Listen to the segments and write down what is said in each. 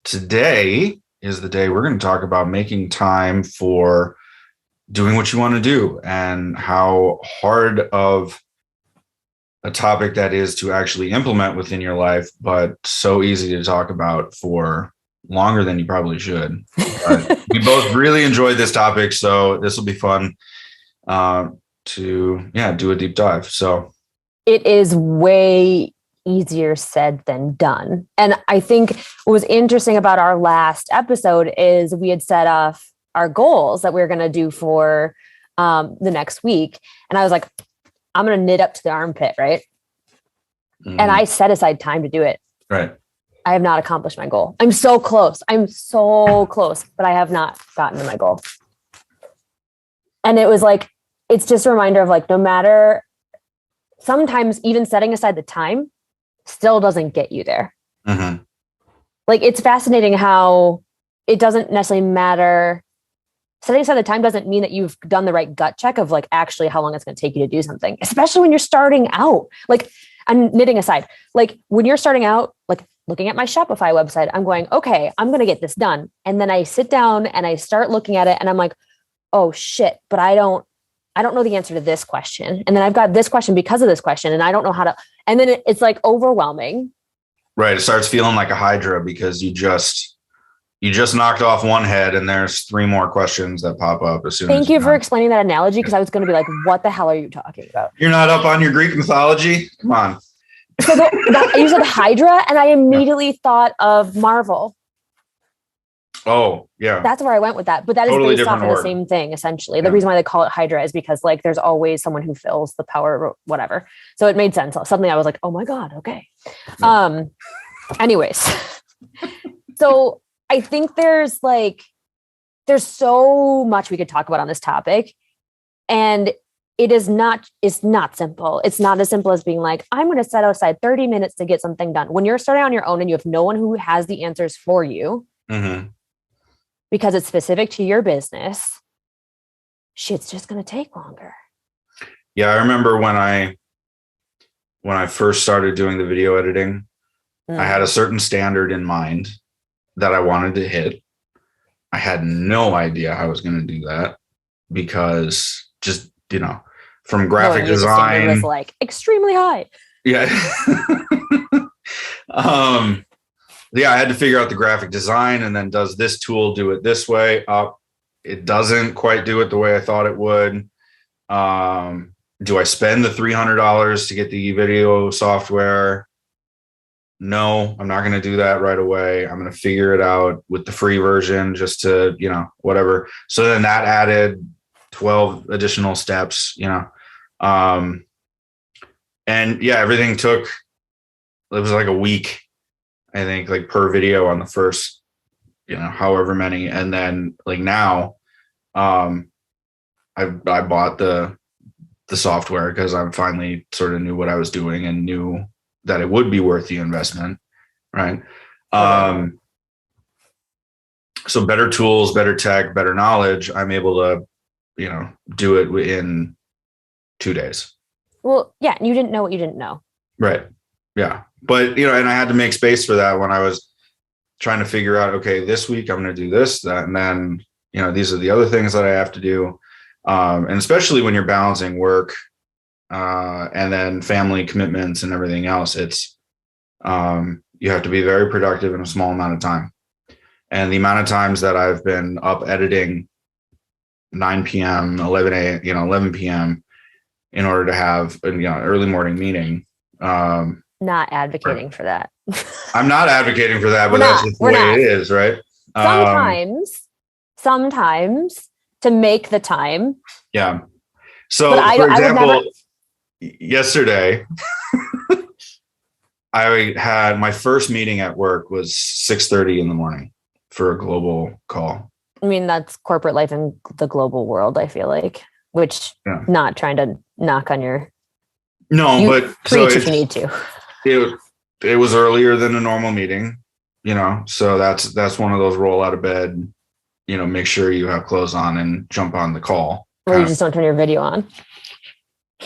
today is the day we're going to talk about making time for doing what you want to do and how hard of a topic that is to actually implement within your life, but so easy to talk about for longer than you probably should. But we both really enjoyed this topic, so this will be fun to do a deep dive. So it is way easier said than done. And I think what was interesting about our last episode is we had set off our goals that we were going to do for the next week. And I was like, I'm going to knit up to the armpit, right? Mm-hmm. And I set aside time to do it. Right. I have not accomplished my goal. I'm so close, but I have not gotten to my goal. And it was like, it's just a reminder of like, no matter, sometimes even setting aside the time still doesn't get you there. Mm-hmm. Like, it's fascinating how it doesn't necessarily matter. Setting aside the time doesn't mean that you've done the right gut check of like actually how long it's going to take you to do something, especially when you're starting out. Like, I'm knitting aside, like when you're starting out, like looking at my Shopify website, I'm going, okay, I'm going to get this done. And then I sit down and I start looking at it and I'm like, oh shit, but I don't know the answer to this question. And then I've got this question because of this question. And I don't know how to, and then it's like overwhelming. Right. It starts feeling like a hydra because you just knocked off one head and there's three more questions that pop up as soon as. Thank you for explaining that analogy, because I was going to be like, what the hell are you talking about? You're not up on your Greek mythology? Come on. So you said Hydra, and I immediately thought of Marvel. Oh, yeah. That's where I went with that. But that totally is based off of the same thing, essentially. The reason why they call it Hydra is because like there's always someone who fills the power or whatever. So it made sense. Suddenly I was like, oh my God, okay. Yeah. Anyways. So I think there's so much we could talk about on this topic. And it's not simple. It's not as simple as being like, I'm going to set aside 30 minutes to get something done. When you're starting on your own and you have no one who has the answers for you, mm-hmm. because it's specific to your business, shit's just going to take longer. Yeah. I remember when I first started doing the video editing, I had a certain standard in mind that I wanted to hit. I had no idea how I was going to do that because just, from graphic design, was like extremely high. Yeah. I had to figure out the graphic design, and then does this tool do it this way? It doesn't quite do it the way I thought it would. Do I spend the $300 to get the video software? No, I'm not going to do that right away. I'm going to figure it out with the free version just to, whatever. So then that added 12 additional steps, everything took, it was like a week, I think, like per video on the first, however many. And then like now, I bought the software because I finally sort of knew what I was doing and knew that it would be worth the investment. Right. So better tools, better tech, better knowledge. I'm able to, do it within 2 days. Well, yeah. And you didn't know what you didn't know. Right. Yeah. But, and I had to make space for that when I was trying to figure out, okay, this week I'm going to do this, that, and then, these are the other things that I have to do. And especially when you're balancing work, and then family commitments and everything else, it's, you have to be very productive in a small amount of time. And the amount of times that I've been up editing 9 p.m., 11 p.m. in order to have an early morning meeting. Not advocating for that. I'm not advocating for that, but that's just the way it is, right? Sometimes to make the time. Yeah. So for example, yesterday, I had my first meeting at work was 6:30 in the morning for a global call. I mean, that's corporate life in the global world, I feel like, which not trying to knock on your. No, but preach if you need to. It was earlier than a normal meeting, so that's one of those roll out of bed, make sure you have clothes on and jump on the call. Or you just don't turn your video on.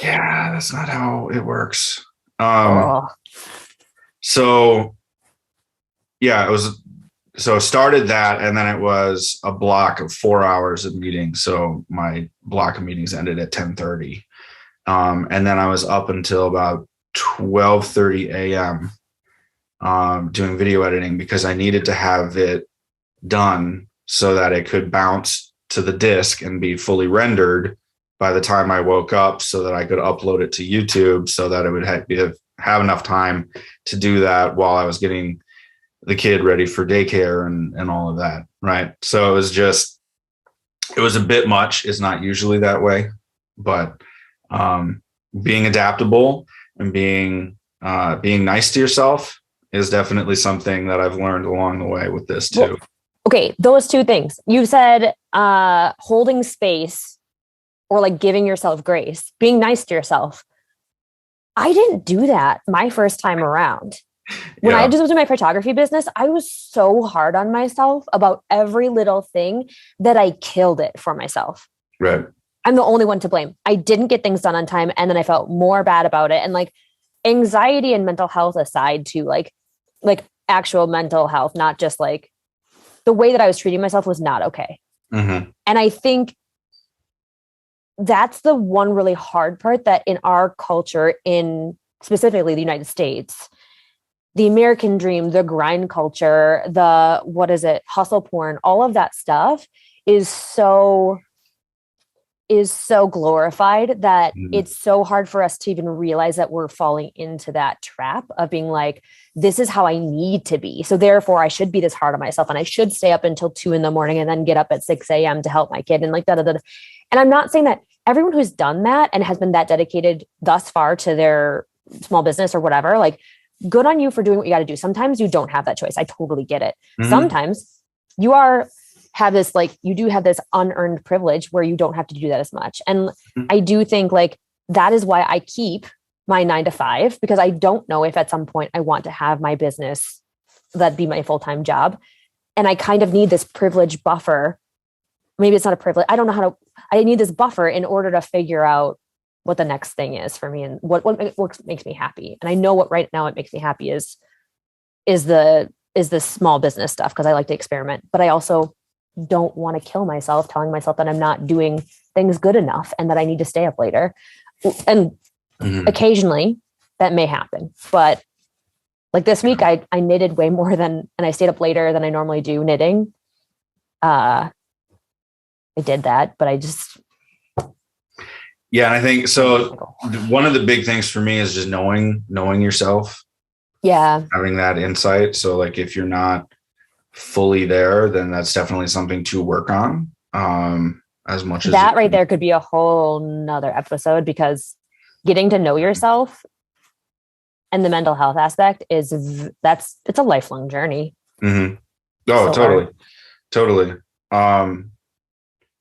Yeah, that's not how it works. So yeah, it was so started that, and then it was a block of 4 hours of meetings. So my block of meetings ended at 10:30. And then I was up until about 12:30 a.m. Doing video editing because I needed to have it done so that it could bounce to the disk and be fully rendered by the time I woke up, so that I could upload it to YouTube, so that it would have enough time to do that while I was getting the kid ready for daycare and all of that. Right. So it was a bit much. It's not usually that way, but being adaptable and being nice to yourself is definitely something that I've learned along the way with this too. Well, okay, those two things. You said holding space or like giving yourself grace, being nice to yourself. I didn't do that my first time around. When I just was in my photography business, I was so hard on myself about every little thing that I killed it for myself. Right. I'm the only one to blame. I didn't get things done on time, and then I felt more bad about it. And like anxiety and mental health aside, to like actual mental health, not just like the way that I was treating myself was not okay. Mm-hmm. And I think that's the one really hard part, that in our culture, in specifically the United States, the American dream, the grind culture, hustle porn, all of that stuff is so glorified that it's so hard for us to even realize that we're falling into that trap of being like, this is how I need to be. So therefore I should be this hard on myself, and I should stay up until 2 a.m. and then get up at 6 a.m. to help my kid, and like da, da, da. And I'm not saying that everyone who's done that and has been that dedicated thus far to their small business or whatever, like, good on you for doing what you got to do. Sometimes you don't have that choice. I totally get it. Mm-hmm. Sometimes you do have this unearned privilege where you don't have to do that as much. And I do think like that is why I keep my 9 to 5, because I don't know if at some point I want to have my business that be my full-time job. And I kind of need this privilege buffer. Maybe it's not a privilege. I don't know I need this buffer in order to figure out what the next thing is for me and what makes me happy. And I know what right now it makes me happy is the small business stuff, because I like to experiment, but I also don't want to kill myself telling myself that I'm not doing things good enough and that I need to stay up later. And occasionally that may happen, but like this week I knitted way more and I stayed up later than I normally do knitting. I did that, but I just, yeah. And I think so. One of the big things for me is just knowing yourself. Yeah. Having that insight. So like, if you're not fully there, then that's definitely something to work on. As much as that right there could be a whole nother episode, because getting to know yourself and the mental health aspect it's a lifelong journey. Mm-hmm. Oh, so totally.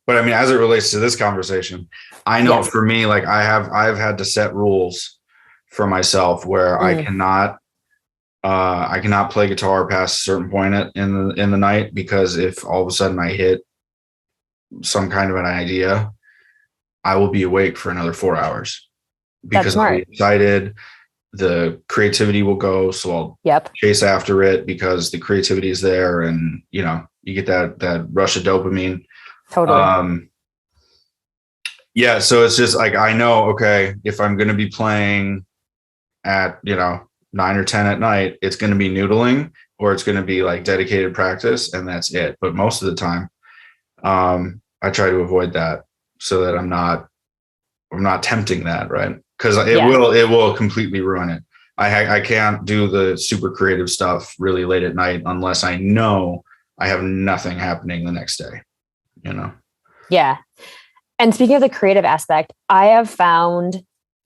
But I mean, as it relates to this conversation, I know for me, like I've had to set rules for myself where I cannot play guitar past a certain point in the night, because if all of a sudden I hit some kind of an idea, I will be awake for another 4 hours because I'll be excited. The creativity will go. So I'll chase after it because the creativity is there, and you get that rush of dopamine. Totally. Yeah. So it's just like, I know, okay, if I'm going to be playing at, 9 or 10 at night, it's going to be noodling, or it's going to be like dedicated practice, and that's it. But most of the time, I try to avoid that so that I'm not tempting that. Right. Cause it will completely ruin it. I can't do the super creative stuff really late at night unless I know I have nothing happening the next day, Yeah. And speaking of the creative aspect, I have found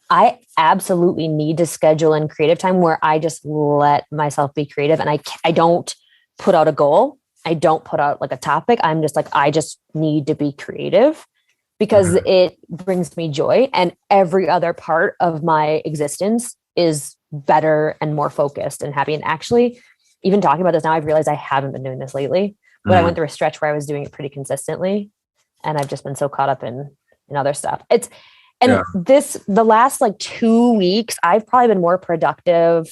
I absolutely need to schedule in creative time where I just let myself be creative, and I don't put out a goal. I don't put out like a topic. I'm just like, I just need to be creative because it brings me joy, and every other part of my existence is better and more focused and happy. And actually, even talking about this now, I've realized I haven't been doing this lately, but I went through a stretch where I was doing it pretty consistently, and I've just been so caught up in other stuff. The last like 2 weeks, I've probably been more productive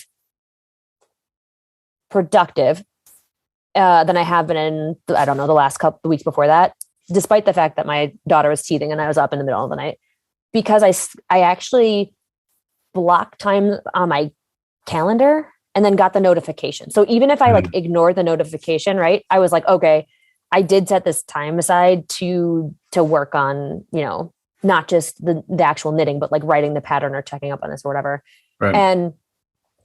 than I have been in, I don't know, the last couple of weeks before that, despite the fact that my daughter was teething and I was up in the middle of the night, because I actually blocked time on my calendar and then got the notification. So even if I like ignored the notification, right, I was like, okay, I did set this time aside to work on, not just the actual knitting, but like writing the pattern or checking up on this or whatever. Right. And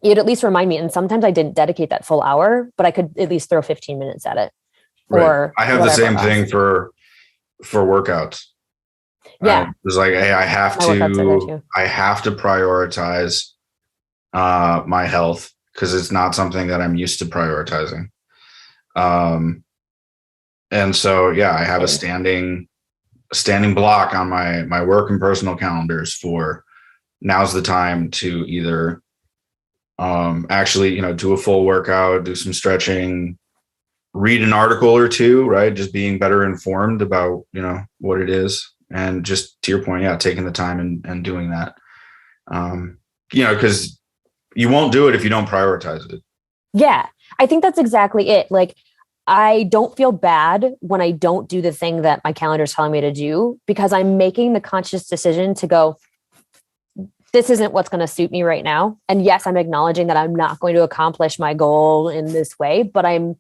it'd at least remind me. And sometimes I didn't dedicate that full hour, but I could at least throw 15 minutes at it. Right. Or I have the same thing for workouts. Yeah. It's like, hey, I have to prioritize my health because it's not something that I'm used to prioritizing. And so, yeah, I have a standing block on my work and personal calendars for now's the time to either actually, do a full workout, do some stretching, read an article or two, right? Just being better informed about, what it is. And just to your point, yeah, taking the time and doing that. Because you won't do it if you don't prioritize it. Yeah, I think that's exactly it. Like, I don't feel bad when I don't do the thing that my calendar is telling me to do, because I'm making the conscious decision to go, this isn't what's going to suit me right now. And yes, I'm acknowledging that I'm not going to accomplish my goal in this way, but I'm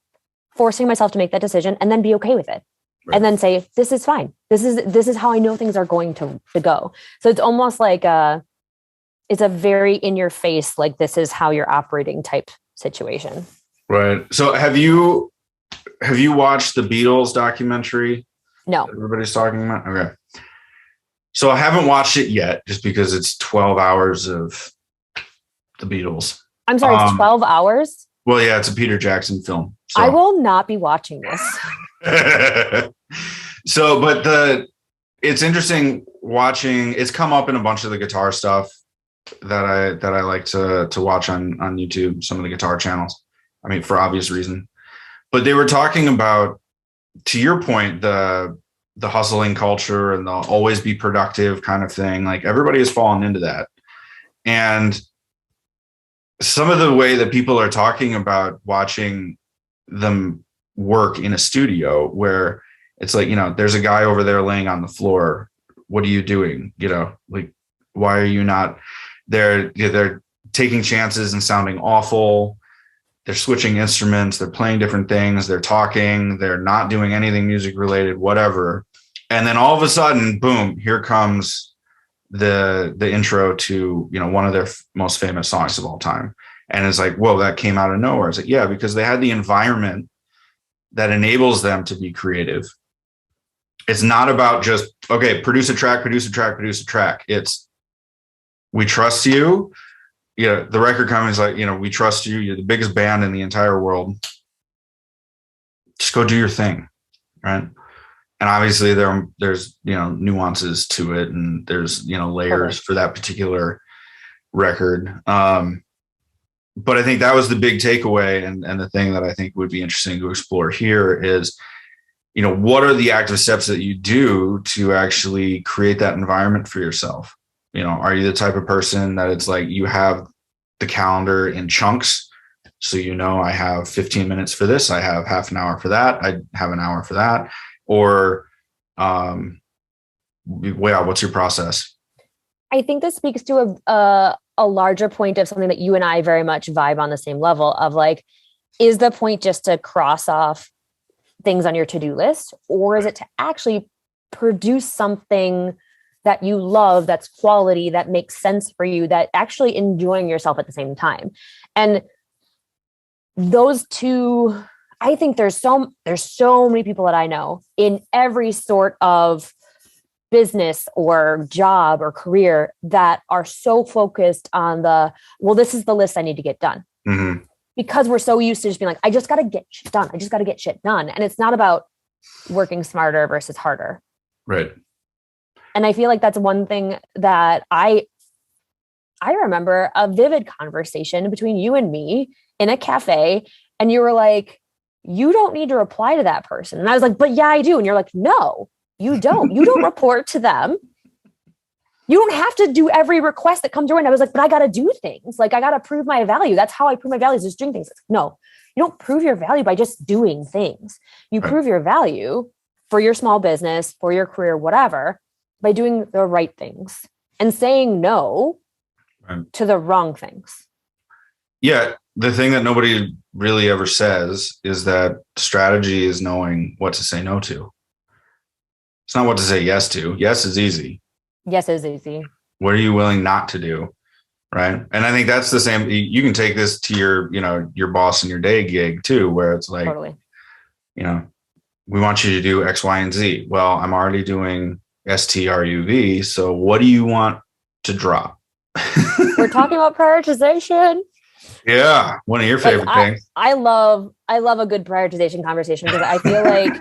forcing myself to make that decision and then be okay with it. Right. And then say, this is fine. This is how I know things are going to go. So it's almost like it's a very in your face, like this is how you're operating type situation. Right. So have you watched the Beatles documentary? No. Everybody's talking about? Okay. So I haven't watched it yet just because it's 12 hours of the Beatles. I'm sorry, it's 12 hours? Well, yeah, it's a Peter Jackson film. So. I will not be watching this. So, but it's interesting watching, it's come up in a bunch of the guitar stuff that I like to watch on YouTube, some of the guitar channels. I mean, for obvious reason. But they were talking about, to your point, the hustling culture and the always be productive kind of thing. Like everybody has fallen into that. And some of the way that people are talking about watching them work in a studio where it's like, there's a guy over there laying on the floor. What are you doing? Like, why are you not there? They're taking chances and sounding awful. They're switching instruments. They're playing different things. They're talking. They're not doing anything music related, whatever. And then all of a sudden, boom, here comes the intro to, one of their most famous songs of all time. And it's like, whoa, that came out of nowhere. It's like, yeah, because they had the environment that enables them to be creative. It's not about just, okay, produce a track. It's, we trust you. The record company's like, we trust you. You're the biggest band in the entire world. Just go do your thing, right? And obviously there's nuances to it, and there's layers for that particular record. But I think that was the big takeaway, and the thing that I think would be interesting to explore here is, what are the active steps that you do to actually create that environment for yourself? Are you the type of person that it's like you have the calendar in chunks? So, I have 15 minutes for this. I have half an hour for that. I have an hour for that. Or, what's your process? I think this speaks to a larger point of something that you and I very much vibe on the same level of, like, is the point just to cross off things on your to-do list, or is it to actually produce something that you love, that's quality, that makes sense for you, that actually enjoying yourself at the same time? And those two, I think there's so many people that I know in every sort of business or job or career that are so focused on this is the list I need to get done. Mm-hmm. Because we're so used to just being like, I just got to get shit done. I just got to get shit done. And it's not about working smarter versus harder. Right. And I feel like that's one thing that I remember a vivid conversation between you and me in a cafe. And you were like, you don't need to reply to that person. And I was like, but yeah, I do. And you're like, no, you don't. You don't report to them. You don't have to do every request that comes your way. And I was like, but I got to do things. Like, I got to prove my value. That's how I prove my value, is just doing things. No, You don't prove your value by just doing things. You Right. prove your value for your small business, for your career, whatever, by doing the right things and saying no Right. to the wrong things. Yeah. The thing that nobody really ever says is that strategy is knowing what to say no to. It's not what to say yes to. Yes is easy. Yes, it's easy. What are you willing not to do? Right. And I think that's the same. You can take this to your boss and your day gig too, where it's like, Totally. We want you to do X, Y, and Z. Well, I'm already doing STRUV. So what do you want to drop? We're talking about prioritization. Yeah. One of your favorite things. I love a good prioritization conversation because I feel like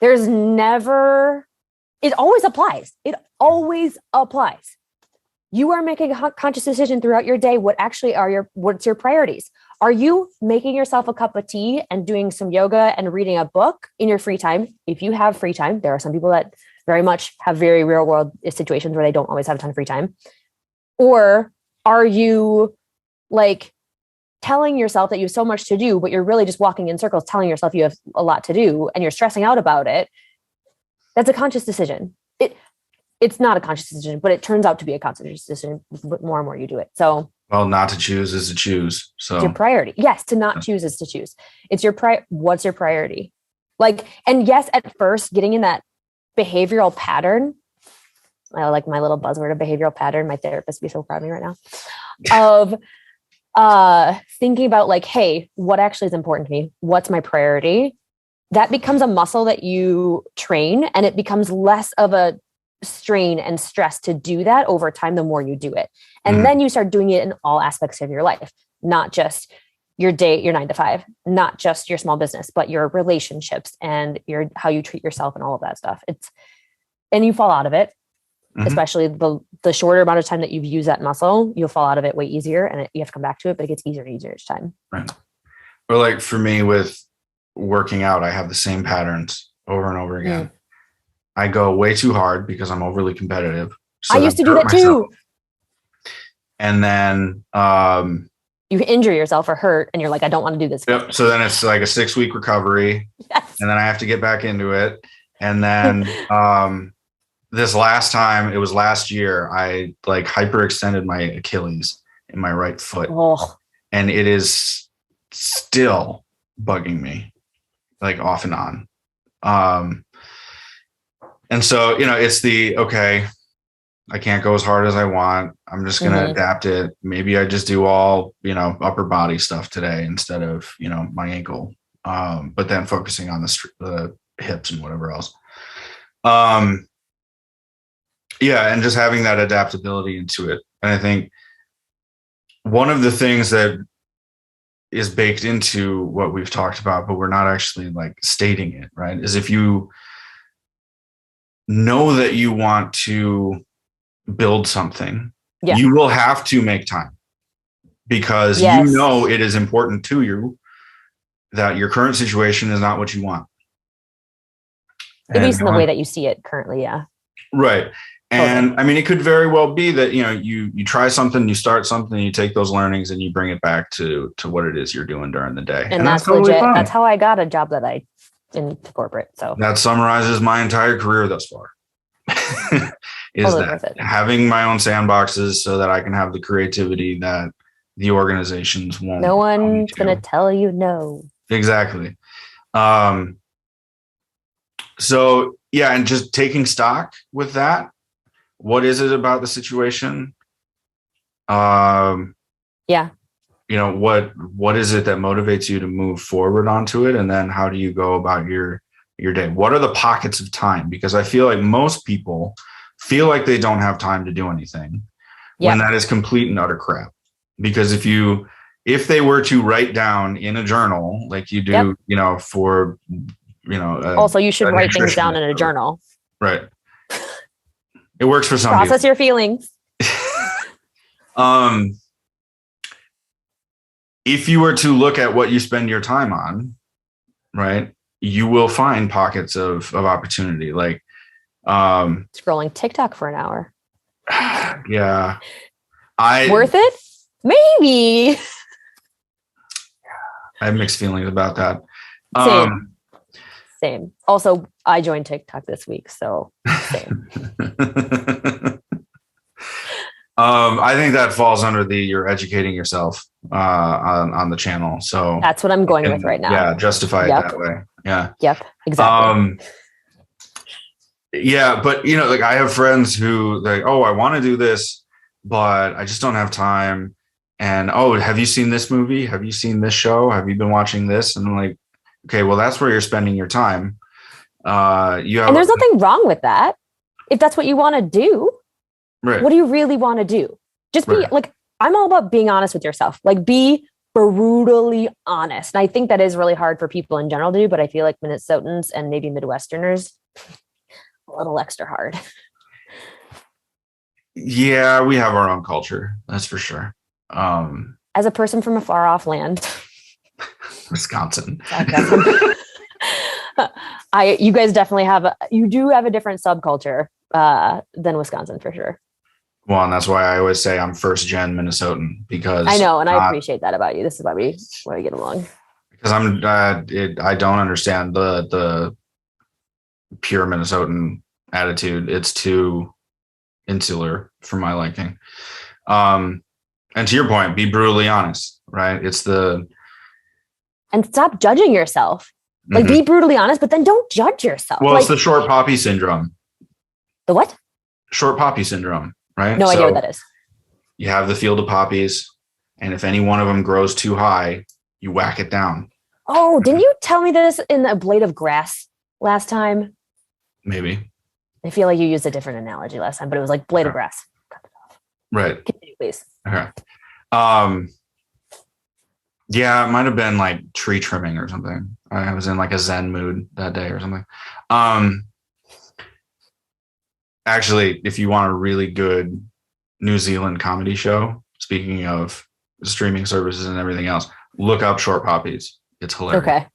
there's never, it always applies. It always applies. You are making a conscious decision throughout your day. What's your priorities? Are you making yourself a cup of tea and doing some yoga and reading a book in your free time? If you have free time, there are some people that very much have very real world situations where they don't always have a ton of free time. Or are you like telling yourself that you have so much to do, but you're really just walking in circles, telling yourself you have a lot to do and you're stressing out about it? That's a conscious decision. It's not a conscious decision, but it turns out to be a conscious decision the more and more you do it. So, well, not to choose is to choose. So it's your priority. Yes, to not choose is to choose. It's your what's your priority? Like, and yes, at first getting in that behavioral pattern, I like my little buzzword of behavioral pattern. My therapist would be so proud of me right now. Of thinking about like, hey, what actually is important to me? What's my priority? That becomes a muscle that you train, and it becomes less of a strain and stress to do that over time the more you do it. And then you start doing it in all aspects of your life, not just your day, your 9 to 5, not just your small business, but your relationships and how you treat yourself and all of that stuff. And you fall out of it, especially the shorter amount of time that you've used that muscle, you'll fall out of it way easier, and you have to come back to it, but it gets easier and easier each time. Right. Or like for me with working out, I have the same patterns over and over again. I go way too hard because I'm overly competitive. So I used to do that too. And then you injure yourself or hurt and you're like, I don't want to do this. Yep. So then it's like a 6-week recovery. Yes. And then I have to get back into it. And then this last time, it was last year, I like hyperextended my Achilles in my right foot. Oh. And it is still bugging me, like off and on. And so, it's okay, I can't go as hard as I want. I'm just going to adapt it. Maybe I just do all, upper body stuff today instead of, my ankle. But then focusing on the hips and whatever else. Yeah. And just having that adaptability into it. And I think one of the things that is baked into what we've talked about, but we're not actually like stating it, right, is if you know that you want to build something, you will have to make time because it is important to you that your current situation is not what you want. At least in the way that you see it currently. Yeah. Right. And I mean, it could very well be that, you try something, you start something, you take those learnings and you bring it back to what it is you're doing during the day. And that's totally legit. Fine. That's how I got a job in corporate. So that summarizes my entire career thus far. Is totally that having my own sandboxes so that I can have the creativity that the organizations won't. No one's going to tell you no. Exactly. So yeah, and just taking stock with that. What is it about the situation? Yeah. What is it that motivates you to move forward onto it? And then how do you go about your day? What are the pockets of time? Because I feel like most people feel like they don't have time to do anything when that is complete and utter crap. Because if they were to write down in a journal, like you do, for, also you should write things down in a journal. Right. It works for some Process your feelings. If you were to look at what you spend your time on, right, you will find pockets of opportunity. Like scrolling TikTok for an hour. Yeah. Worth it? Maybe. I have mixed feelings about that. Same. Also, I joined TikTok this week, so same. I think that falls under you're educating yourself on the channel. So that's what I'm going with right now. Yeah, justify it that way. Yeah. Yep. Exactly. Yeah, but like I have friends who like, oh, I want to do this, but I just don't have time. And oh, have you seen this movie? Have you seen this show? Have you been watching this? And I'm like, okay, well, that's where you're spending your time. And there's nothing wrong with that. If that's what you want to do, right. What do you really want to do? Just be like, I'm all about being honest with yourself. Like, be brutally honest. And I think that is really hard for people in general to do, but I feel like Minnesotans and maybe Midwesterners, a little extra hard. Yeah, we have our own culture. That's for sure. As a person from a far off land, Wisconsin. You guys definitely have a different subculture than Wisconsin for sure. Well, and that's why I always say I'm first gen Minnesotan, because I know, and I appreciate that about you. This is why we get along. Because I don't understand the pure Minnesotan attitude. It's too insular for my liking. And to your point, be brutally honest, right? And stop judging yourself. Like, be brutally honest, but then don't judge yourself. Well, it's the short poppy syndrome. The what? Short poppy syndrome, right? No idea what that is. You have the field of poppies, and if any one of them grows too high, you whack it down. Oh, didn't you tell me this in a blade of grass last time? Maybe. I feel like you used a different analogy last time, but it was like blade of grass. Cut it off. Right. Continue, please. Okay. Yeah, it might have been like tree trimming or something. I was in like a Zen mood that day or something. Actually, if you want a really good New Zealand comedy show, speaking of streaming services and everything else, look up Short Poppies. It's hilarious. Okay.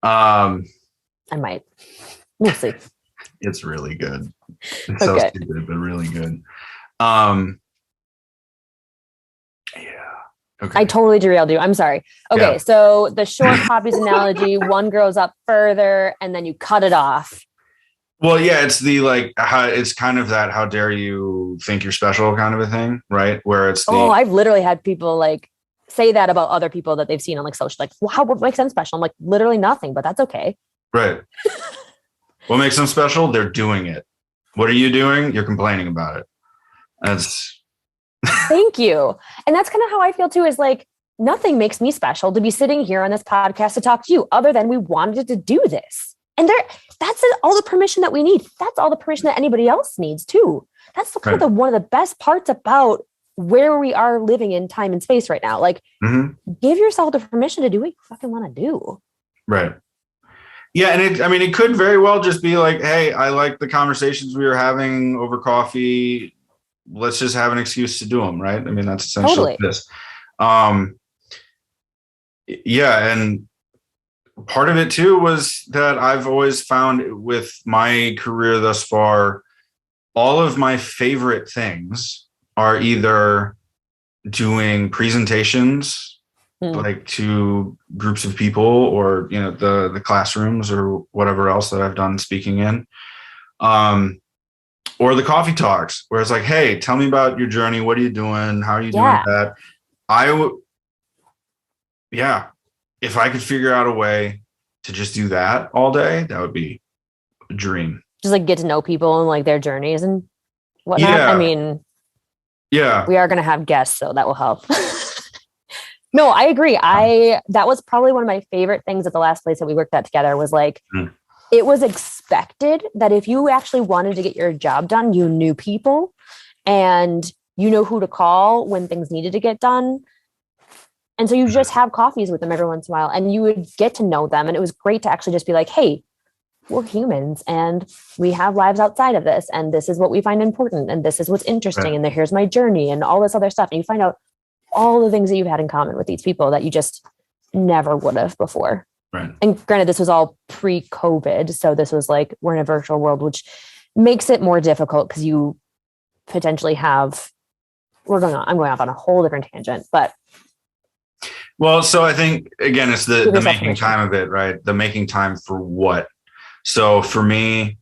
I might. We'll see. It's really good. It's so stupid, but really good. Okay. I totally derailed you. I'm sorry. Okay, so the short poppies analogy, one grows up further and then you cut it off. Well, yeah, it's it's kind of that how dare you think you're special kind of a thing, right? Where it's I've literally had people like say that about other people that they've seen on like social, like, wow, what makes them special? I'm like, literally nothing, but that's okay. Right. What makes them special? They're doing it. What are you doing? You're complaining about it. That's Thank you. And that's kind of how I feel too, is like, nothing makes me special to be sitting here on this podcast to talk to you other than we wanted to do this. And that's all the permission that we need. That's all the permission that anybody else needs too. That's kind of one of the best parts about where we are living in time and space right now. Like, give yourself the permission to do what you fucking want to do. Right. Yeah. And it could very well just be like, hey, I like the conversations we were having over coffee. Let's just have an excuse to do them. Right. I mean, that's essentially this. Yeah. And part of it too was that I've always found with my career thus far, all of my favorite things are either doing presentations like to groups of people, or the classrooms or whatever else that I've done speaking in, or the coffee talks where it's like, hey, tell me about your journey. What are you doing? How are you doing that? If I could figure out a way to just do that all day, that would be a dream. Just like get to know people and like their journeys and whatnot. Yeah. I mean, yeah, we are going to have guests, so that will help. No, I agree. That was probably one of my favorite things at the last place that we worked at together was like, it was expected that if you actually wanted to get your job done, you knew people and you know who to call when things needed to get done. And so you just have coffees with them every once in a while and you would get to know them. And it was great to actually just be like, hey, we're humans and we have lives outside of this. And this is what we find important. And this is what's interesting. And here's my journey and all this other stuff. And you find out all the things that you've had in common with these people that you just never would have before. Right. And granted, this was all pre-COVID. So this was like, we're in a virtual world, which makes it more difficult because you potentially I'm going off on a whole different tangent, but Well, so I think again, it's Give the yourself making permission. time of it, right? The making time for what? So for me,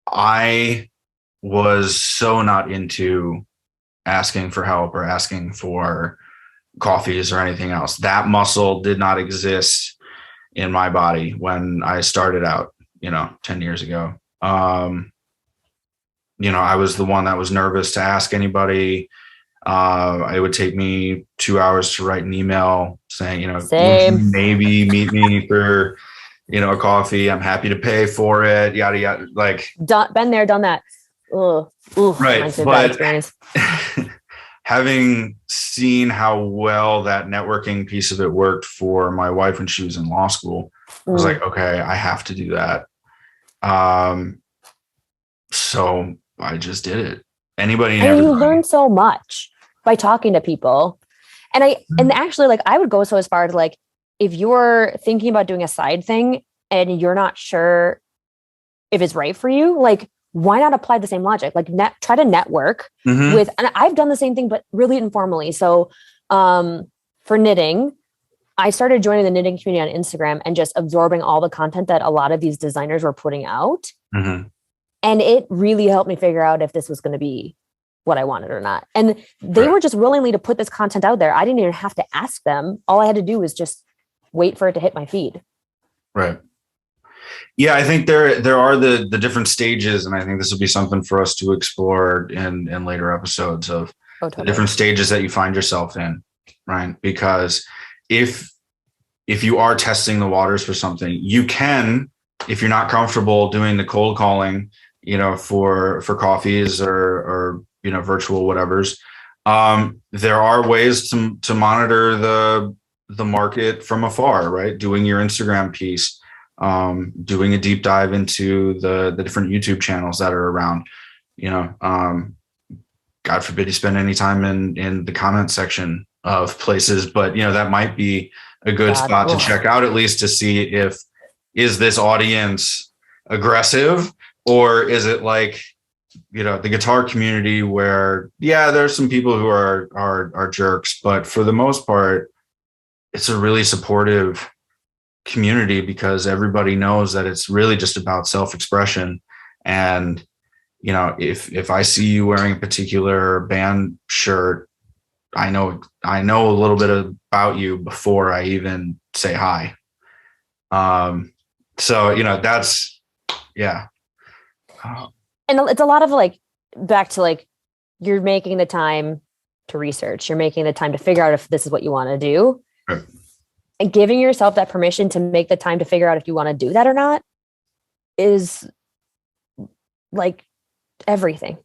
I was so not into asking for help or asking for coffees or anything else. That muscle did not exist in my body when I started out, 10 years ago. I was the one that was nervous to ask anybody. It would take me 2 hours to write an email saying, would you Same. maybe meet me for, a coffee? I'm happy to pay for it. Yada, yada. Like, Been there, done that. Ugh. right. Reminds me of a bad But experience. having seen how well that networking piece of it worked for my wife when she was in law school, I was like, okay, I have to do that. So I just did it. Anybody and And you everybody. learn so much by talking to people. And actually, like, I would go so as far as, like, if you're thinking about doing a side thing and you're not sure if it's right for you, like, why not apply the same logic? Like, try to network with, and I've done the same thing, but really informally. So for knitting, I started joining the knitting community on Instagram and just absorbing all the content that a lot of these designers were putting out. And it really helped me figure out if this was going to be what I wanted or not. And they were just willingly to put this content out there. I didn't even have to ask them. All I had to do was just wait for it to hit my feed. Right. Yeah, I think there are the different stages, and I think this will be something for us to explore in later episodes of the different stages that you find yourself in, right? Because if you are testing the waters for something, you can, if you're not comfortable doing the cold calling, for coffees or virtual whatevers, there are ways to monitor the market from afar, right? Doing your Instagram piece, doing a deep dive into the different YouTube channels that are around, God forbid you spend any time in the comment section of places, but that might be a good spot to check out, at least to see is this audience aggressive, or is it like, the guitar community where, there's some people who are jerks, but for the most part, it's a really supportive community because everybody knows that it's really just about self-expression. And, if I see you wearing a particular band shirt, I know a little bit about you before I even say hi. So, that's, yeah. And it's a lot of, like, back to, like, you're making the time to research, you're making the time to figure out if this is what you want to do. Right. And giving yourself that permission to make the time to figure out if you want to do that or not is, like, everything.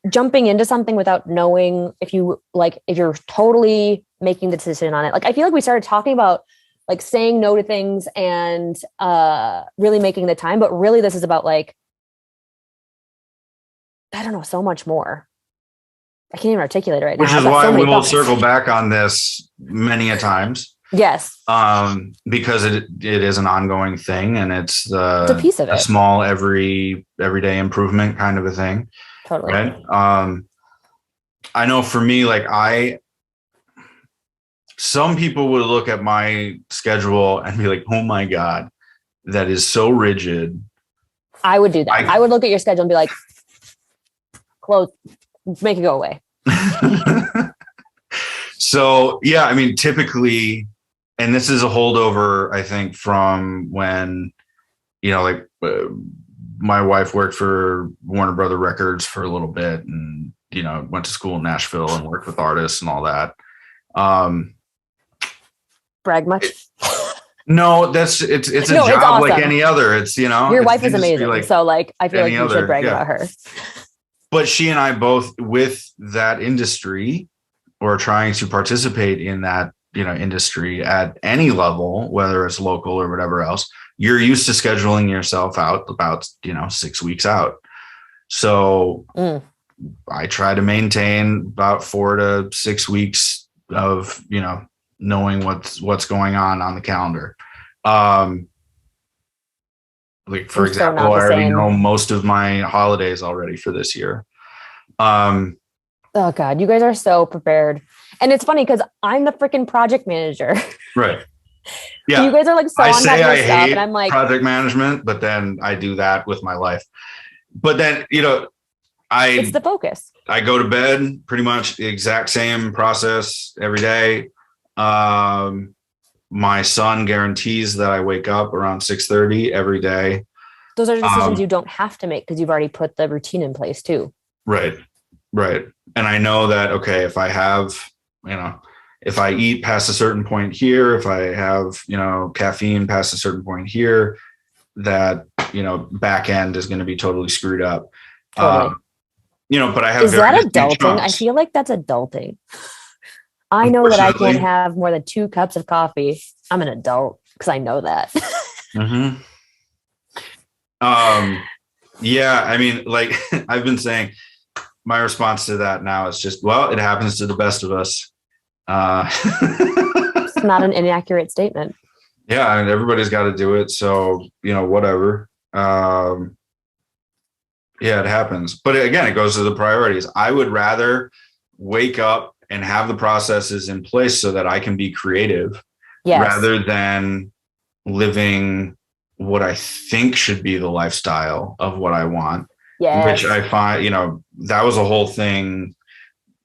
Jumping into something without knowing if you're totally making the decision on it. Like, I feel like we started talking about, like, saying no to things and really making the time, but really this is about, like, I don't know, so much more. I can't even articulate it right now. Which is why we will circle back on this many a times. Yes. Because it is an ongoing thing, and it's a piece of it. A small everyday improvement kind of a thing. Totally. Right. I know for me, like, some people would look at my schedule and be like, oh my God, that is so rigid. I would do that. I would look at your schedule and be like, close, make it go away. So, yeah, I mean, typically, and this is a holdover, I think, from when, my wife worked for Warner Brother Records for a little bit and, went to school in Nashville and worked with artists and all that. Brag much? No, it's a job awesome. Like any other. It's, your wife is amazing. Like, so, like, I feel like you should brag about her. But she and I both, with that industry, or trying to participate in that, industry at any level, whether it's local or whatever else, you're used to scheduling yourself out about, 6 weeks out. So I try to maintain about 4 to 6 weeks of, knowing what's going on the calendar. Like, for example, I already know most of my holidays already for this year. Oh God, you guys are so prepared. And it's funny because I'm the freaking project manager. Right. So Yeah. you guys are like so I on top say of I this stuff, hate and I'm like, project management, but then I do that with my life. But then, it's the focus. I go to bed pretty much the exact same process every day. My son guarantees that I wake up around 6:30 every day. Those are decisions you don't have to make because you've already put the routine in place too. Right. Right. And I know that, okay, if I have, if I eat past a certain point here, if I have, caffeine past a certain point here, that, back end is going to be totally screwed up. Totally. But I have Is very that distinct adulting? I chunks. feel like that's adulting. I know that I can't have more than 2 cups of coffee. I'm an adult because I know that. Mm-hmm. Yeah, I mean, like I've been saying, my response to that now is just, well, it happens to the best of us. It's not an inaccurate statement. Yeah, I mean, everybody's got to do it. So, whatever. Yeah, it happens. But again, it goes to the priorities. I would rather wake up and have the processes in place so that I can be creative rather than living what I think should be the lifestyle of what I want. Which I find, that was a whole thing,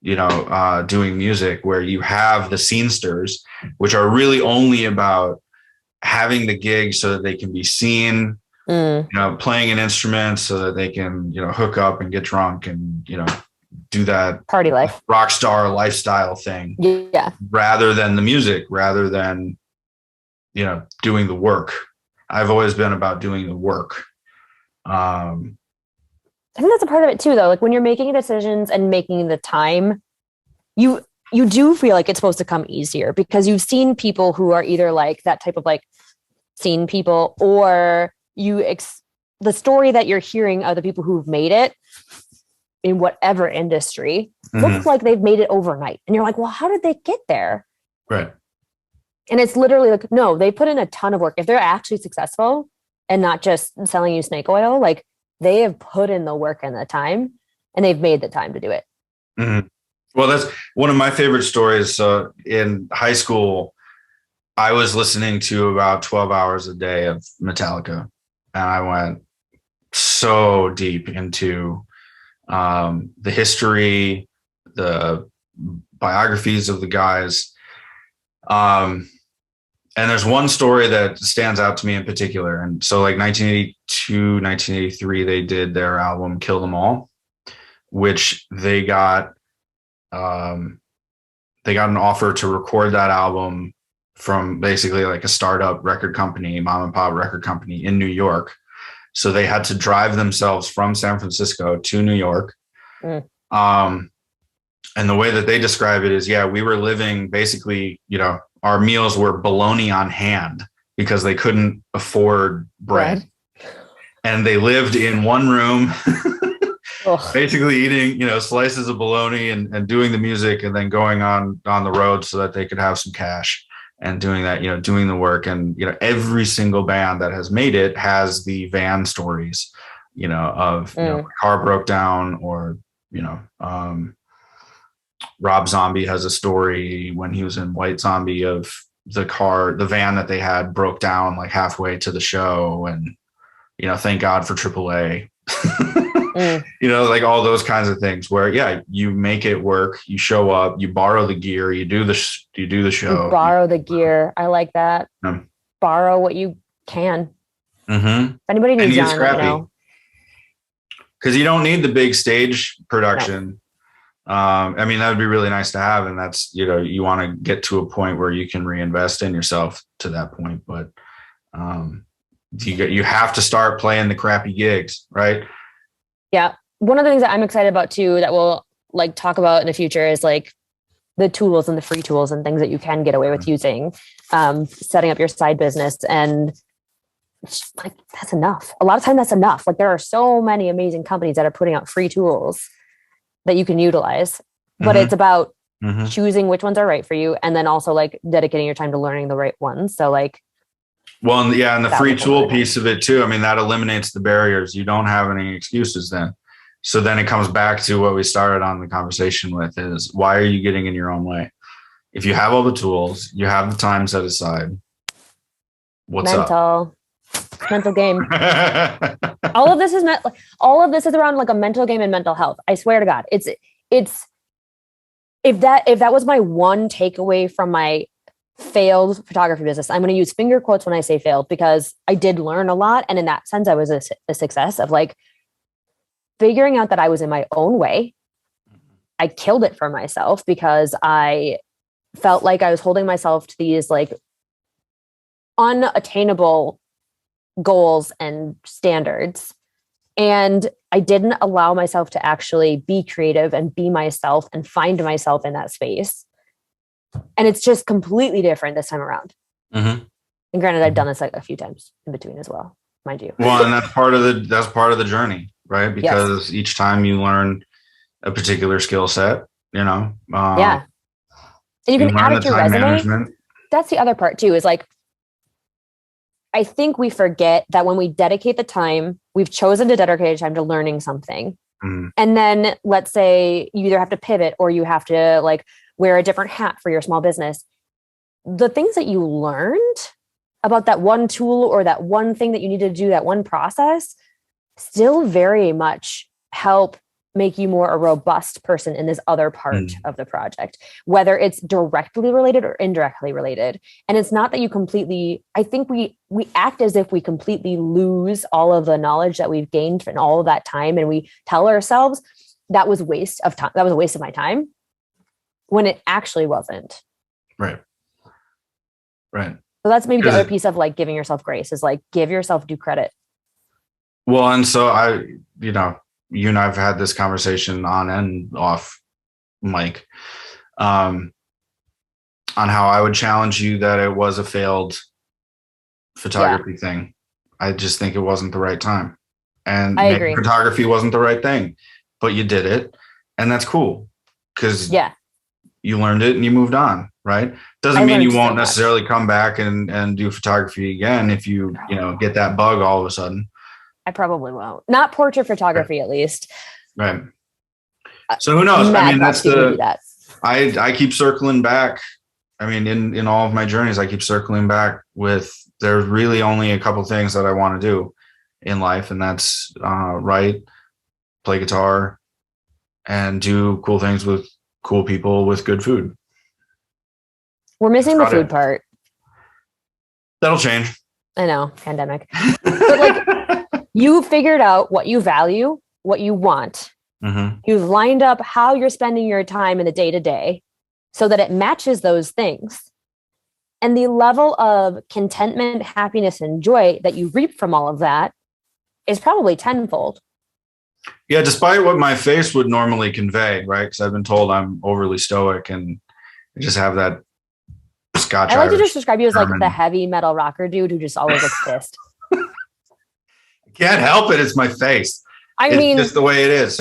doing music where you have the scenesters, which are really only about having the gig so that they can be seen, playing an instrument so that they can, hook up and get drunk and, do that party life, rock star lifestyle thing. Yeah. Rather than the music, rather than, doing the work. I've always been about doing the work. I think that's a part of it too, though. Like when you're making decisions and making the time, you do feel like it's supposed to come easier because you've seen people who are either like that type of like seen people, or the story that you're hearing of the people who've made it in whatever industry looks like they've made it overnight. And you're like, well, how did they get there? Right. And it's literally like, no, they put in a ton of work. If they're actually successful and not just selling you snake oil, like they have put in the work and the time and they've made the time to do it. Mm-hmm. Well, that's one of my favorite stories. In high school, I was listening to about 12 hours a day of Metallica, and I went so deep into the history, the biographies of the guys. And there's one story that stands out to me in particular. And so like 1982, 1983, they did their album Kill Them All, which they got an offer to record that album from basically like a startup record company, mom and pop record company in New York. So they had to drive themselves from San Francisco to New York. And the way that they describe it is, we were living basically, our meals were bologna on hand because they couldn't afford bread. And they lived in one room, basically eating, slices of bologna and doing the music and then going on the road so that they could have some cash and doing that, doing the work. And, every single band that has made it has the van stories, of, the car broke down or, Rob Zombie has a story when he was in White Zombie of the van that they had broke down like halfway to the show. And, thank God for AAA, like all those kinds of things where, you make it work, you show up, you borrow the gear, you do the show. You borrow the gear. I like that. Borrow what you can. If anybody needs yarn, let me know. Because you don't need the big stage production. No. I mean, that would be really nice to have. And that's, you want to get to a point where you can reinvest in yourself to that point. But you have to start playing the crappy gigs, right? Yeah. One of the things that I'm excited about too, that we'll like talk about in the future is like the tools and the free tools and things that you can get away with using, setting up your side business. And like, that's enough. A lot of time that's enough. Like there are so many amazing companies that are putting out free tools that you can utilize, but it's about choosing which ones are right for you. And then also like dedicating your time to learning the right ones. So like, well, and the free tool piece of it too. I mean, that eliminates the barriers. You don't have any excuses then. So then it comes back to what we started on the conversation with is why are you getting in your own way? if you have all the tools, you have the time set aside, what's mental game. All of this is all of this is around like a mental game and mental health. I swear to God, it's if that was my one takeaway from my failed photography business, I'm going to use finger quotes when I say failed, because I did learn a lot. And in that sense, I was a success of like figuring out that I was in my own way. I killed it for myself because I felt like I was holding myself to these like unattainable goals and standards. And I didn't allow myself to actually be creative and be myself and find myself in that space. And it's just completely different this time around. Mm-hmm. And granted, I've done this like a few times in between as well, mind you. Well, and that's part of the journey, right? Because each time you learn a particular skill set, and you can add it to your resume. Management. That's the other part too, is like, I think we forget that when we dedicate the time, we've chosen to dedicate time to learning something. Mm. And then let's say you either have to pivot or you have to like wear a different hat for your small business. The things that you learned about that one tool or that one thing that you need to do, that one process, still very much help make you more a robust person in this other part of the project, whether it's directly related or indirectly related. And it's not that you completely, I think we act as if we completely lose all of the knowledge that we've gained in all of that time. And we tell ourselves that was waste of time. That was a waste of my time, when it actually wasn't. Right. Right. So that's maybe the other piece of like giving yourself grace, is like, give yourself due credit. Well, and so you and I've had this conversation on and off mic, on how I would challenge you that it was a failed photography thing. I just think it wasn't the right time, and I agree. Photography wasn't the right thing, but you did it, and that's cool because you learned it and you moved on. Right? Doesn't mean you won't necessarily come back and do photography again if you get that bug all of a sudden. I probably won't. Not portrait photography, at least. Right. So who knows? I mean, that's I keep circling back. I mean, in all of my journeys, I keep circling back with, there's really only a couple things that I want to do in life. And that's write, play guitar, and do cool things with cool people with good food. We're missing the food part. That'll change. I know, pandemic. But like, you figured out what you value, what you want. Mm-hmm. You've lined up how you're spending your time in the day-to-day so that it matches those things. And the level of contentment, happiness, and joy that you reap from all of that is probably tenfold. Yeah, despite what my face would normally convey, right? Because I've been told I'm overly stoic and I just have that Scotch. I like to just describe you as like the heavy metal rocker dude who just always looks pissed. Can't help it. It's my face. It's just the way it is.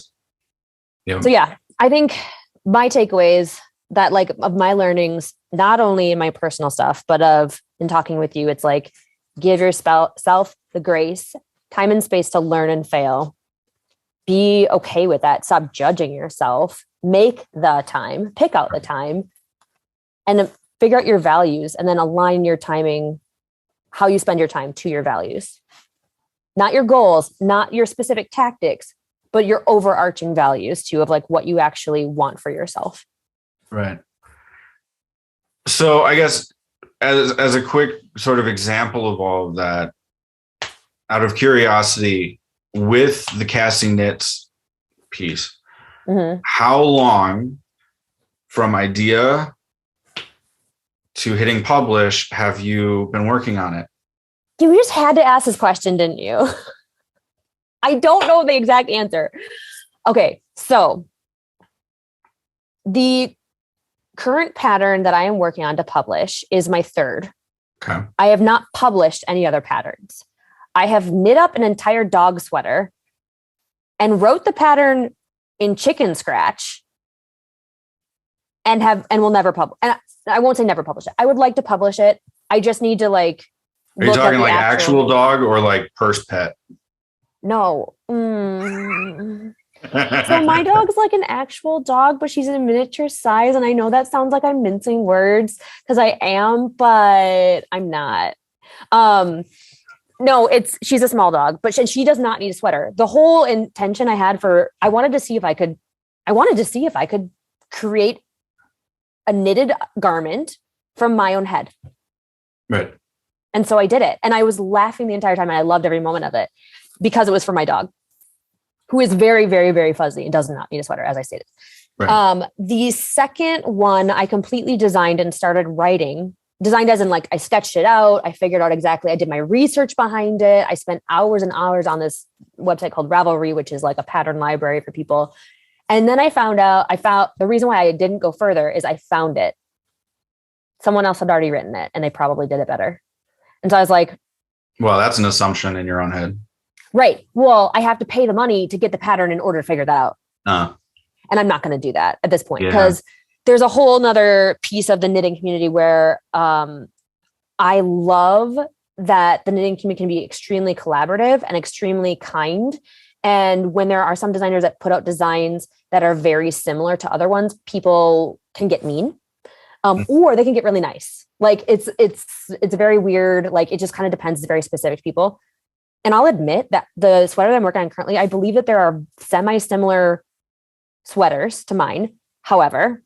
Yeah. So I think my takeaways that like of my learnings, not only in my personal stuff, but in talking with you, it's like, give yourself the grace, time and space to learn and fail. Be okay with that. Stop judging yourself. Make the time, pick out the time, and figure out your values, and then align your timing, how you spend your time, to your values. Not your goals, not your specific tactics, but your overarching values too, of like what you actually want for yourself. Right. So I guess as a quick sort of example of all of that, out of curiosity, with the casting knits piece, how long from idea to hitting publish have you been working on it? You just had to ask this question, didn't you? I don't know the exact answer. Okay, so the current pattern that I am working on to publish is my third. Okay. I have not published any other patterns. I have knit up an entire dog sweater and wrote the pattern in chicken scratch and will never publish. And I won't say never publish it. I would like to publish it. I just need to like. Are you talking like actual dog or like purse pet? No. So my dog's like an actual dog, but she's in a miniature size. And I know that sounds like I'm mincing words because I am, but I'm not. No, she's a small dog, but she does not need a sweater. The whole intention I had I wanted to see if I could create a knitted garment from my own head. Right. And so I did it. And I was laughing the entire time. And I loved every moment of it because it was for my dog, who is very, very, very fuzzy and does not need a sweater, as I stated. Right. The second one I completely designed and started writing. Designed as in like I sketched it out. I figured out exactly. I did my research behind it. I spent hours and hours on this website called Ravelry, which is like a pattern library for people. And then I found the reason why I didn't go further is I found it. Someone else had already written it and they probably did it better. And so I was like, well, that's an assumption in your own head. Right. Well, I have to pay the money to get the pattern in order to figure that out. And I'm not going to do that at this point because there's a whole nother piece of the knitting community where I love that the knitting community can be extremely collaborative and extremely kind. And when there are some designers that put out designs that are very similar to other ones, people can get mean or they can get really nice. Like it's very weird. Like it just kind of depends. It's very specific to people. And I'll admit that the sweater that I'm working on currently, I believe that there are semi-similar sweaters to mine. However,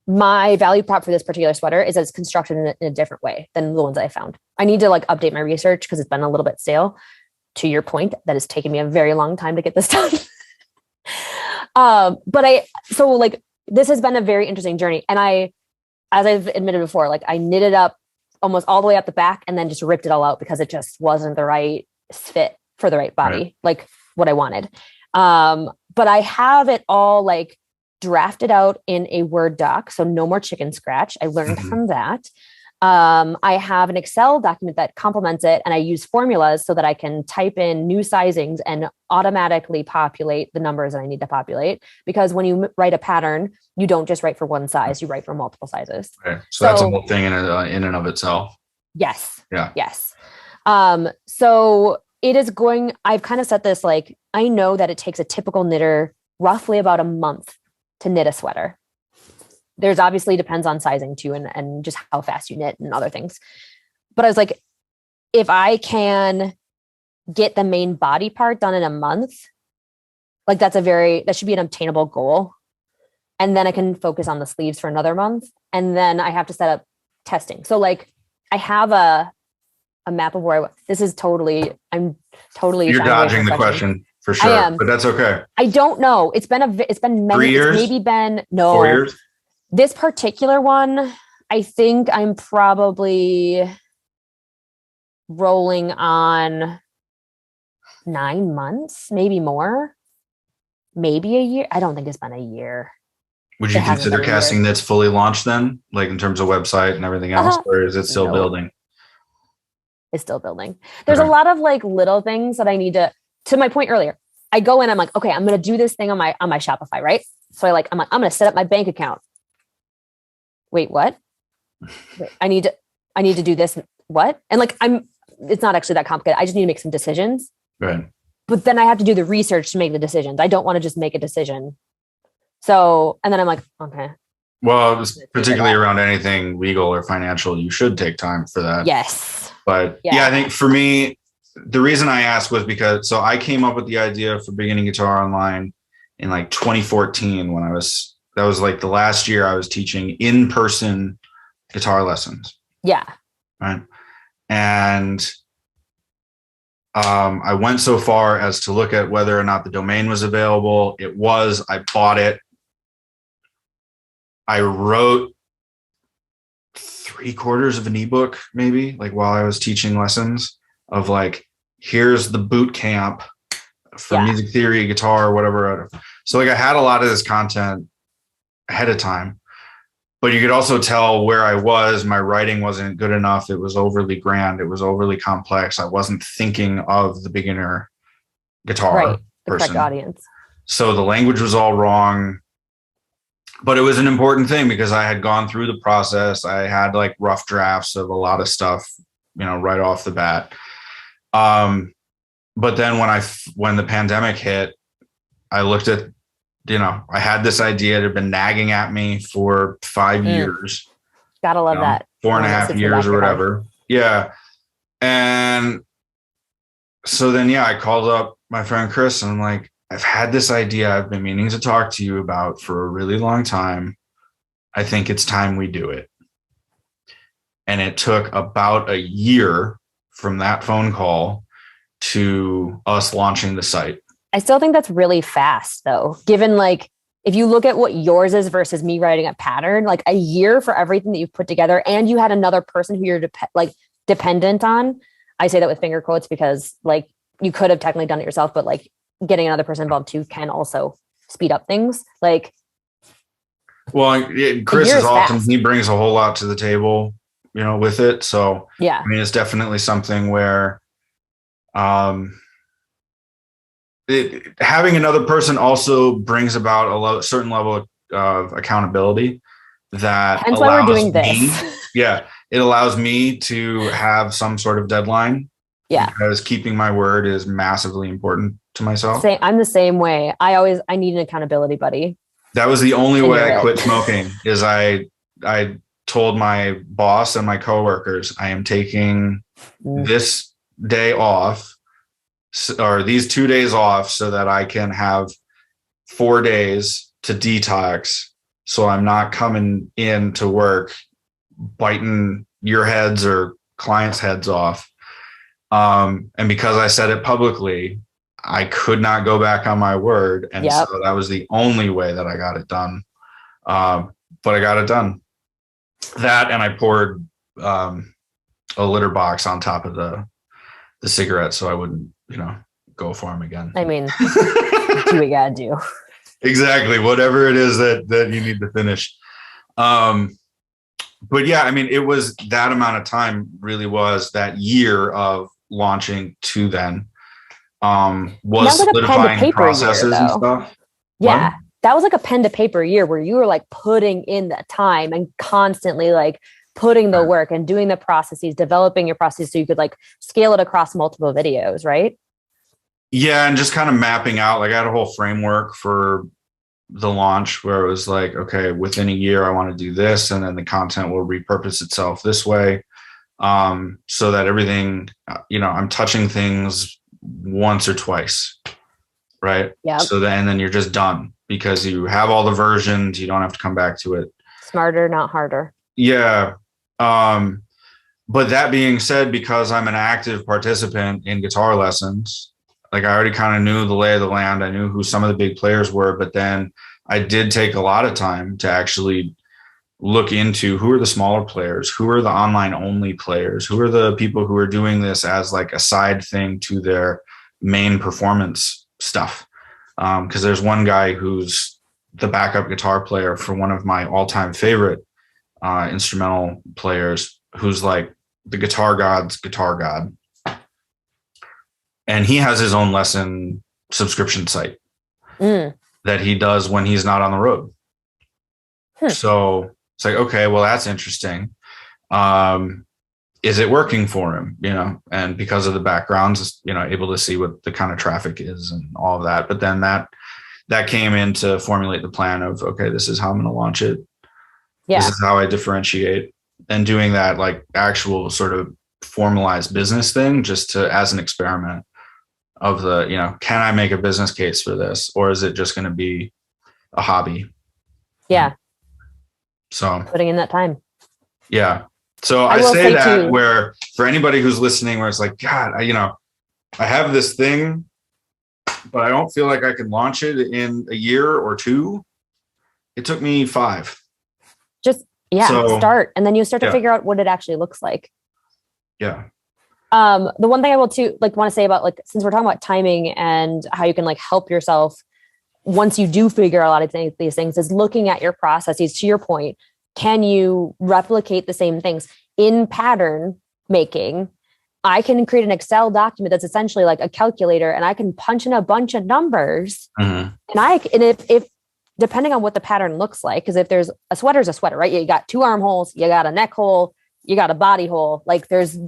my value prop for this particular sweater is that it's constructed in a different way than the ones I found. I need to like update my research because it's been a little bit stale. To your point, that has taken me a very long time to get this done. This has been a very interesting journey. And as I've admitted before, like I knitted up almost all the way up the back and then just ripped it all out because it just wasn't the right fit for the right body, like what I wanted. But I have it all like drafted out in a Word doc. So no more chicken scratch. I learned from that. I have an Excel document that complements it and I use formulas so that I can type in new sizings and automatically populate the numbers that I need to populate. Because when you write a pattern, you don't just write for one size, you write for multiple sizes. Okay. So that's a whole thing in and of itself. Yes. Yeah. Yes. So it is I've kind of set this, like, I know that it takes a typical knitter roughly about a month to knit a sweater. There's obviously depends on sizing too, and just how fast you knit and other things. But I was like, if I can get the main body part done in a month, like that should be an obtainable goal. And then I can focus on the sleeves for another month. And then I have to set up testing. So like I have a map of where I'm totally you're dodging the question for sure. I am, but that's okay. I don't know. It's been many 3 years. It's maybe been 4 years. This particular one, I think I'm probably rolling on 9 months, maybe more, maybe a year. I don't think it's been a year. Would you consider Casting Knits fully launched then, like in terms of website and everything else, or is it still building? It's still building. There's a lot of like little things that I need to my point earlier. I go in, I'm like, okay, I'm going to do this thing on my Shopify, right? So I'm going to set up my bank account. Wait, what? Wait, I need to do this. What? And like, it's not actually that complicated. I just need to make some decisions. Right. But then I have to do the research to make the decisions. I don't want to just make a decision. So, and then I'm like, okay. Well, particularly around anything legal or financial, you should take time for that. Yes. But yeah, I think for me, the reason I asked was because, I came up with the idea for Beginning Guitar Online in like 2014 that was like the last year I was teaching in-person guitar lessons. Yeah. Right. And I went so far as to look at whether or not the domain was available. It was. I bought it. I wrote 3/4 of an ebook, maybe, like while I was teaching lessons of like, here's the boot camp for music theory, guitar, whatever. So like I had a lot of this content ahead of time, but you could also tell where I was. My writing wasn't good enough. It was overly grand. It was overly complex. I wasn't thinking of the beginner guitar the correct audience. So the language was all wrong, but it was an important thing because I had gone through the process. I had like rough drafts of a lot of stuff, right off the bat. But then when the pandemic hit, I looked at, I had this idea that had been nagging at me for 5 years. Gotta love that. 4.5 years or whatever. Yeah. And so then, I called up my friend Chris and I'm like, I've had this idea I've been meaning to talk to you about for a really long time. I think it's time we do it. And it took about a year from that phone call to us launching the site. I still think that's really fast though, given like, if you look at what yours is versus me writing a pattern, like a year for everything that you've put together, and you had another person who you're dependent on. I say that with finger quotes because like you could have technically done it yourself, but like getting another person involved too can also speed up things. Like, well, Chris is awesome. He brings a whole lot to the table, with it. So yeah, I mean, it's definitely something where, having another person also brings about a certain level of accountability that hence why we're doing this. Yeah, it allows me to have some sort of deadline. Yeah, because keeping my word is massively important to myself. I'm the same way. I need an accountability buddy. That was the only way I quit smoking. Is I told my boss and my coworkers I am taking this day off, or these 2 days off, so that I can have 4 days to detox. So I'm not coming in to work biting your heads or clients' heads off. And because I said it publicly, I could not go back on my word. And so that was the only way that I got it done. But I got it done. That, and I poured a litter box on top of the cigarette so I wouldn't, go for them again. I mean, do what you gotta do. Exactly. Whatever it is that you need to finish. But yeah, I mean, it was that amount of time, really was that year of launching to then, was solidifying processes and stuff. Yeah. What? That was like a pen to paper year where you were like putting in the time and constantly like putting the work and doing the processes, developing your process so you could like scale it across multiple videos, right? Yeah. And just kind of mapping out, like I had a whole framework for the launch where it was like, okay, within a year, I want to do this. And then the content will repurpose itself this way. So that everything, I'm touching things once or twice. Right. Yeah. So then you're just done because you have all the versions. You don't have to come back to it. Smarter, not harder. Yeah. But that being said, because I'm an active participant in guitar lessons, like I already kind of knew the lay of the land. I knew who some of the big players were, but then I did take a lot of time to actually look into who are the smaller players, who are the online only players, who are the people who are doing this as like a side thing to their main performance stuff. Because there's one guy who's the backup guitar player for one of my all-time favorite instrumental players, who's like the guitar god's guitar god. And he has his own lesson subscription site that he does when he's not on the road. So it's like, okay, well, that's interesting. Is it working for him? And because of the backgrounds, able to see what the kind of traffic is and all of that. But then that came in to formulate the plan of, okay, this is how I'm going to launch it. Yeah. This is how I differentiate, and doing that like actual sort of formalized business thing just as an experiment of the, can I make a business case for this, or is it just going to be a hobby? Yeah. So putting in that time. Yeah. So I say that too, where for anybody who's listening, where it's like, God, I have this thing, but I don't feel like I can launch it in a year or two. It took me 5. Start. And then you start to figure out what it actually looks like. Yeah. The one thing I will too want to say about since we're talking about timing and how you can help yourself once you do figure out a lot of these things, is looking at your processes. To your point, can you replicate the same things in pattern making? I can create an Excel document that's essentially like a calculator, and I can punch in a bunch of numbers. And if depending on what the pattern looks like, because if there's a sweater's a sweater, right? You got 2 armholes, you got a neck hole, you got a body hole. There's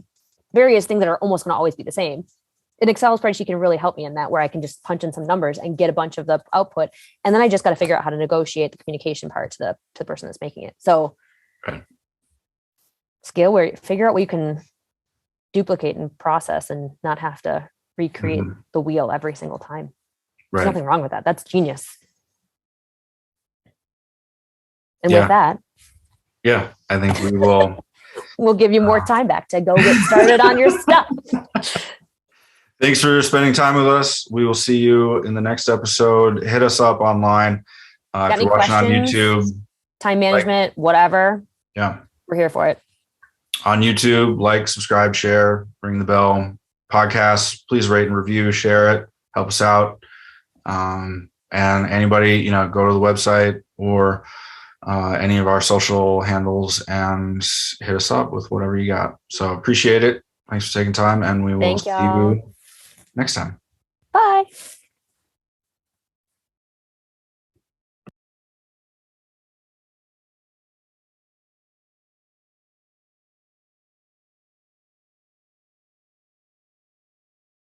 various things that are almost going to always be the same. an Excel spreadsheet can really help me in that, where I can just punch in some numbers and get a bunch of the output. And then I just got to figure out how to negotiate the communication part to the person that's making it. So Right. Scale where figure out what you can duplicate and process and not have to recreate the wheel every single time. There's nothing wrong with that. That's genius. And with that, I think we will. We'll give you more time back to go get started on your stuff. Thanks for spending time with us. We will see you in the next episode. Hit us up online. If you're watching on YouTube, time management, whatever. Yeah. We're here for it. On YouTube, like, subscribe, share, ring the bell. Podcasts, please rate and review, share it, help us out. And anybody, go to the website or any of our social handles and hit us up with whatever you got. So appreciate it. Thanks for taking time, and we will see you next time. Bye.